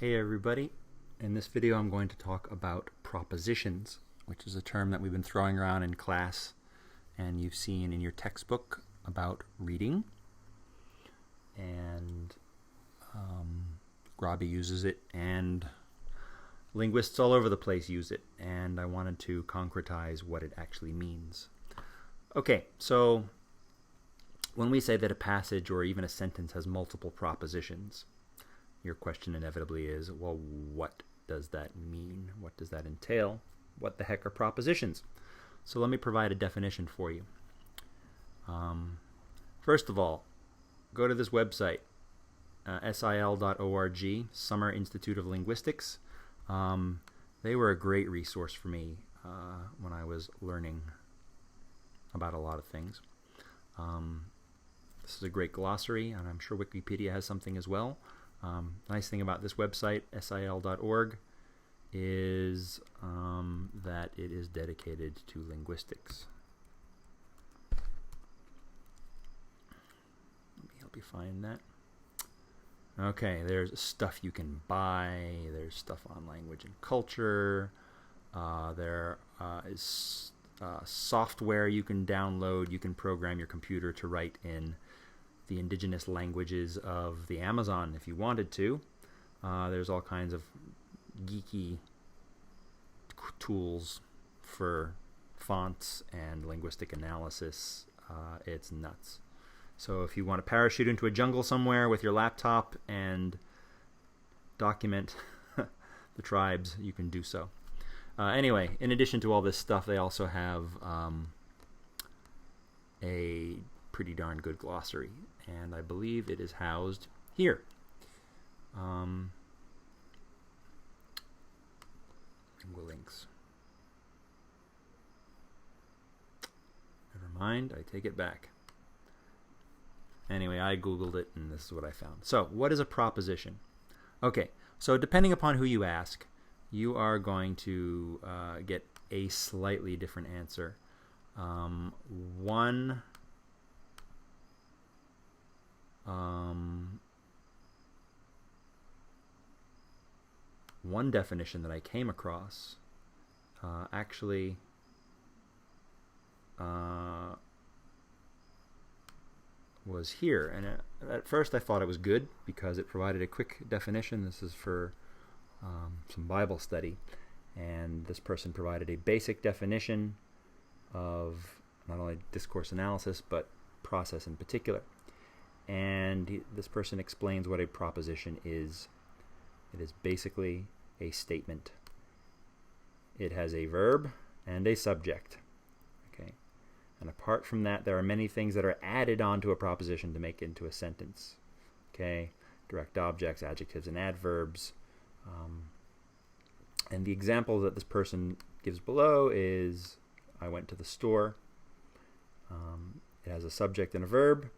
Hey everybody, in this video I'm going to talk about propositions, which is a term that we've been throwing around in class and you've seen in your textbook about reading. And Robbie uses it and linguists all over the place use it, and I wanted to concretize what it actually means. Okay, so when we say that a passage or even a sentence has multiple propositions, your question inevitably is, well, what does that mean? What does that entail? What the heck are propositions? So let me provide a definition for you. First of all, go to this website, sil.org, Summer Institute of Linguistics. They were a great resource for me when I was learning about a lot of things. This is a great glossary, and I'm sure Wikipedia has something as well. Nice thing about this website, sil.org, is that it is dedicated to linguistics. Let me help you find that. Okay, there's stuff you can buy. There's stuff on language and culture. There is software you can download. You can program your computer to write in the indigenous languages of the Amazon if you wanted to. There's all kinds of geeky tools for fonts and linguistic analysis. It's nuts. So if you want to parachute into a jungle somewhere with your laptop and document the tribes, you can do so. Anyway, in addition to all this stuff, they also have a pretty darn good glossary, and I believe it is housed here. Links. Never mind, I take it back. Anyway, I Googled it, and this is what I found. So, what is a proposition? Okay, so depending upon who you ask, you are going to get a slightly different answer. One definition that I came across actually was here, and at first I thought it was good because it provided a quick definition. This is for some Bible study, and this person provided a basic definition of not only discourse analysis but process in particular. And this person explains what a proposition is. It is basically a statement. It has a verb and a subject. Okay. And apart from that, there are many things that are added onto a proposition to make it into a sentence. Okay. Direct objects, adjectives, and adverbs. And the example that this person gives below is, I went to the store. It has a subject and a verb.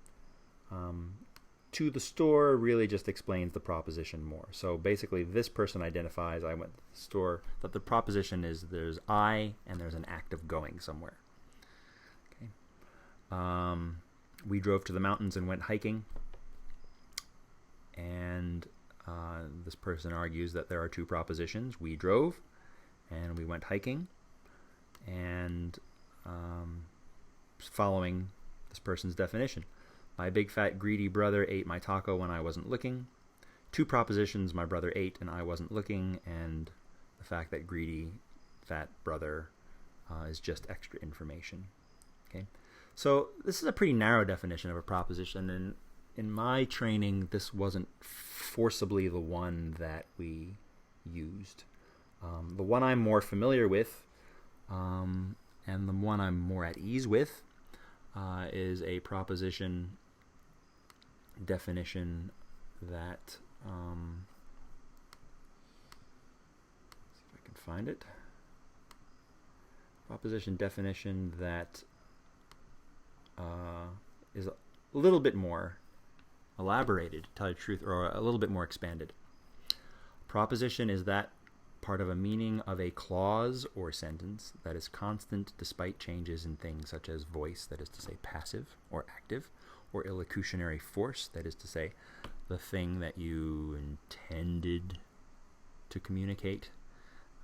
To the store really just explains the proposition more. So basically this person identifies, I went to the store, that the proposition is there's I and there's an act of going somewhere. Okay. We drove to the mountains and went hiking, and this person argues that there are two propositions. We drove and we went hiking, and following this person's definition. My big fat greedy brother ate my taco when I wasn't looking. Two propositions: my brother ate and I wasn't looking, and the fact that greedy fat brother is just extra information. Okay, so this is a pretty narrow definition of a proposition, and in my training this wasn't forcibly the one that we used. The one I'm more familiar with, and the one I'm more at ease with, is a proposition definition that, see if I can find it, proposition definition that is a little bit more elaborated, to tell you the truth, or a little bit more expanded. Proposition is that part of a meaning of a clause or sentence that is constant despite changes in things such as voice, that is to say passive or active, or illocutionary force, that is to say the thing that you intended to communicate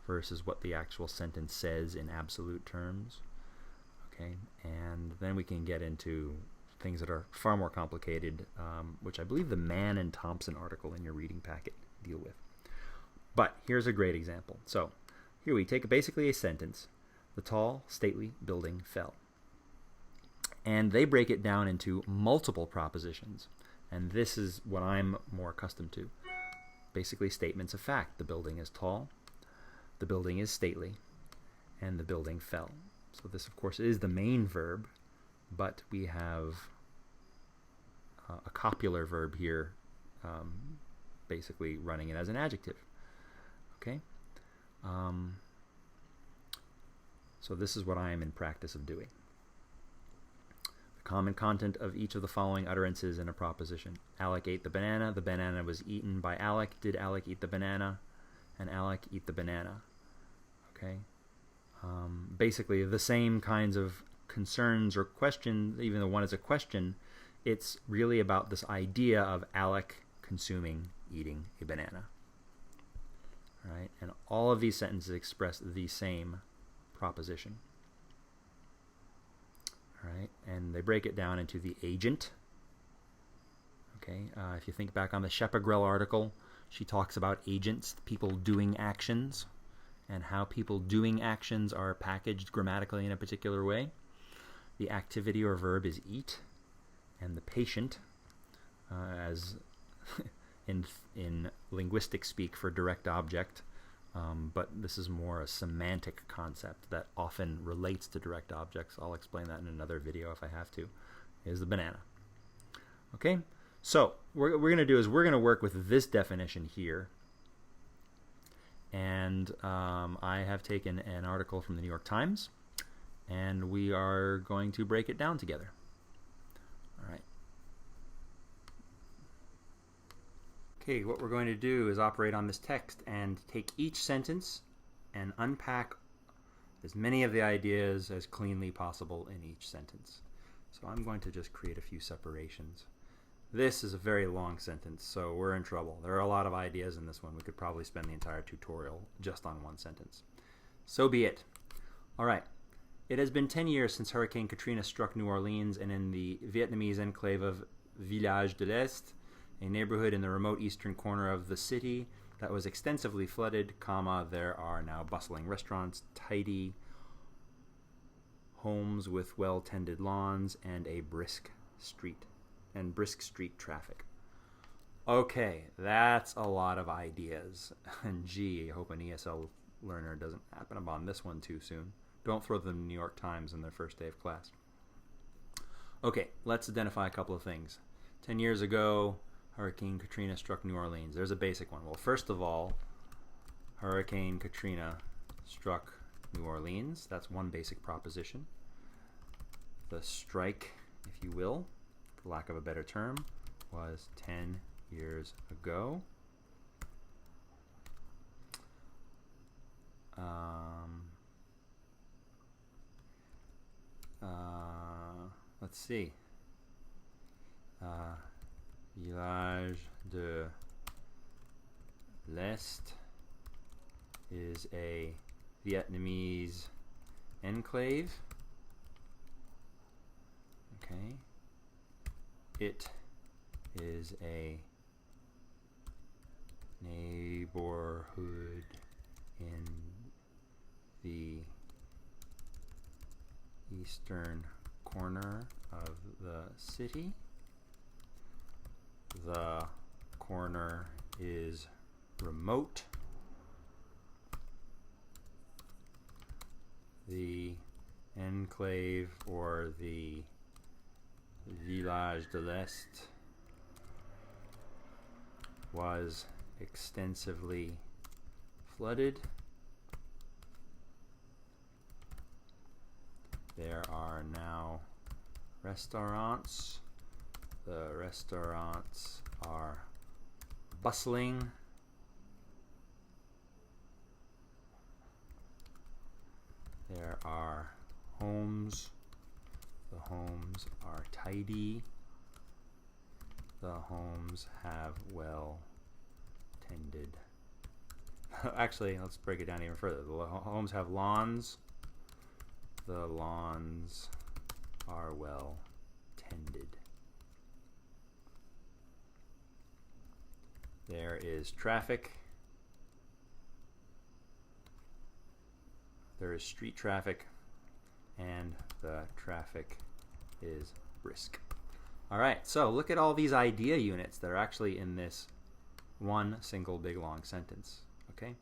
versus what the actual sentence says in absolute terms. Okay, and then we can get into things that are far more complicated, which I believe the Mann and Thompson article in your reading packet deal with. But here's a great example. So here we take basically a sentence. The tall, stately building fell. And they break it down into multiple propositions. And this is what I'm more accustomed to. Basically statements of fact. The building is tall, the building is stately, and the building fell. So this, of course, is the main verb, but we have a copular verb here, basically running it as an adjective. Okay? So this is what I am in practice of doing. The common content of each of the following utterances in a proposition. Alec ate the banana was eaten by Alec. Did Alec eat the banana? And Alec eat the banana. Okay? Basically the same kinds of concerns or questions, even though one is a question, it's really about this idea of Alec eating a banana. Right? And all of these sentences express the same proposition. Right? And they break it down into the agent. Okay? If you think back on the Shepard-Grell article, she talks about agents, people doing actions, and how people doing actions are packaged grammatically in a particular way. The activity or verb is eat, and the patient, as in linguistic speak for direct object, but this is more a semantic concept that often relates to direct objects. I'll explain that in another video if I have to, is the banana. Okay, so what we're going to do is we're going to work with this definition here. And I have taken an article from the New York Times, and we are going to break it down together. All right. Okay, what we're going to do is operate on this text and take each sentence and unpack as many of the ideas as cleanly possible in each sentence. So I'm going to just create a few separations. This is a very long sentence, so we're in trouble. There are a lot of ideas in this one. We could probably spend the entire tutorial just on one sentence. So be it. All right. It has been 10 years since Hurricane Katrina struck New Orleans, and in the Vietnamese enclave of Village de l'Est, a neighborhood in the remote eastern corner of the city that was extensively flooded, there are now bustling restaurants, tidy homes with well-tended lawns, and a brisk street traffic. Okay, that's a lot of ideas. And gee, I hope an ESL learner doesn't happen upon this one too soon. Don't throw them the New York Times on their first day of class. Okay, let's identify a couple of things. 10 years ago, Hurricane Katrina struck New Orleans. There's a basic one. Well, first of all, Hurricane Katrina struck New Orleans. That's one basic proposition. The strike, if you will, for lack of a better term, was 10 years ago. Let's see. Village de l'Est is a Vietnamese enclave. Okay. It is a neighborhood in the eastern corner of the city. The corner is remote. The enclave or the Village de l'Est was extensively flooded. There are now restaurants. The restaurants are bustling. There are homes. The homes are tidy. The homes have well-tended actually, let's break it down even further. The homes have lawns. The lawns are well tended. There is traffic. There is street traffic, and the traffic is brisk. All right, so look at all these idea units that are actually in this one single big long sentence, okay?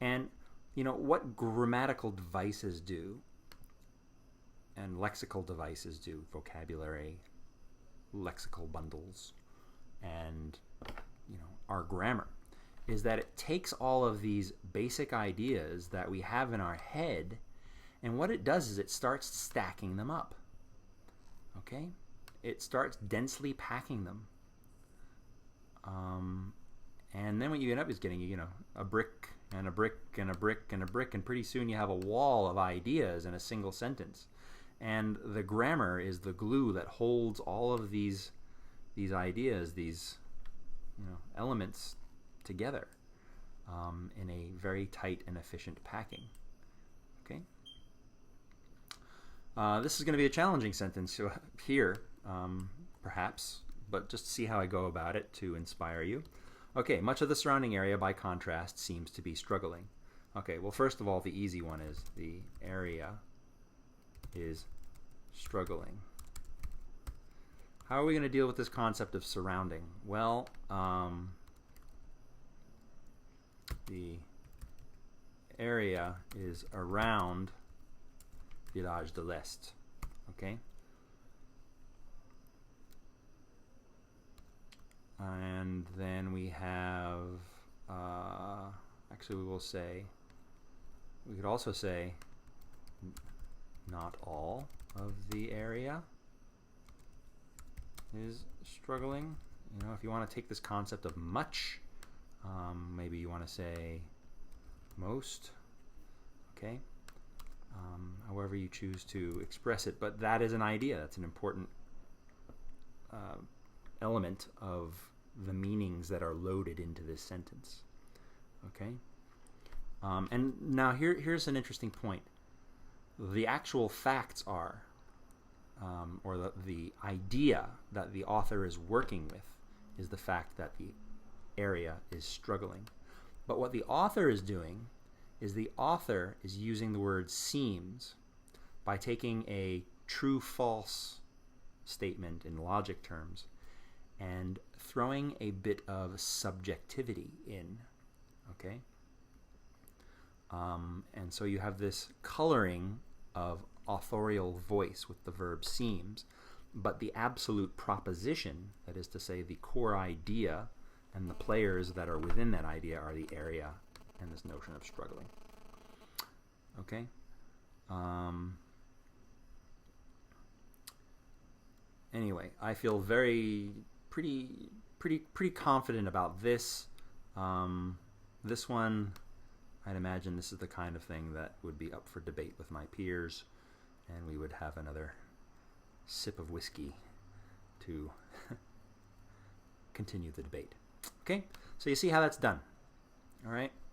And you know what grammatical devices do and lexical devices do, vocabulary, lexical bundles, and you know, our grammar, is that it takes all of these basic ideas that we have in our head, and what it does is it starts stacking them up, okay? It starts densely packing them. And then what you end up is getting, you know, a brick and a brick and a brick and a brick, and pretty soon you have a wall of ideas in a single sentence. And the grammar is the glue that holds all of these ideas, these, you know, elements together in a very tight and efficient packing. Okay. This is going to be a challenging sentence here, perhaps, but just see how I go about it to inspire you. Okay, much of the surrounding area, by contrast, seems to be struggling. Okay, well, first of all, the easy one is the area is struggling. How are we going to deal with this concept of surrounding? Well, the area is around Village de l'Est, okay? And then we have, actually we could also say not all of the area is struggling. You know, if you want to take this concept of much, maybe you want to say most, okay? However you choose to express it, but that is an idea. That's an important element of the meanings that are loaded into this sentence, okay? And now here's an interesting point. The actual facts are, or the idea that the author is working with is the fact that the area is struggling. But what the author is doing is the author is using the word seems by taking a true-false statement in logic terms and throwing a bit of subjectivity in, okay? And so you have this coloring of authorial voice with the verb seems, but the absolute proposition, that is to say the core idea and the players that are within that idea, are the area and this notion of struggling. Okay? Anyway, I feel pretty confident about this. This one, I'd imagine this is the kind of thing that would be up for debate with my peers, and we would have another sip of whiskey to continue the debate. Okay, so you see how that's done. All right.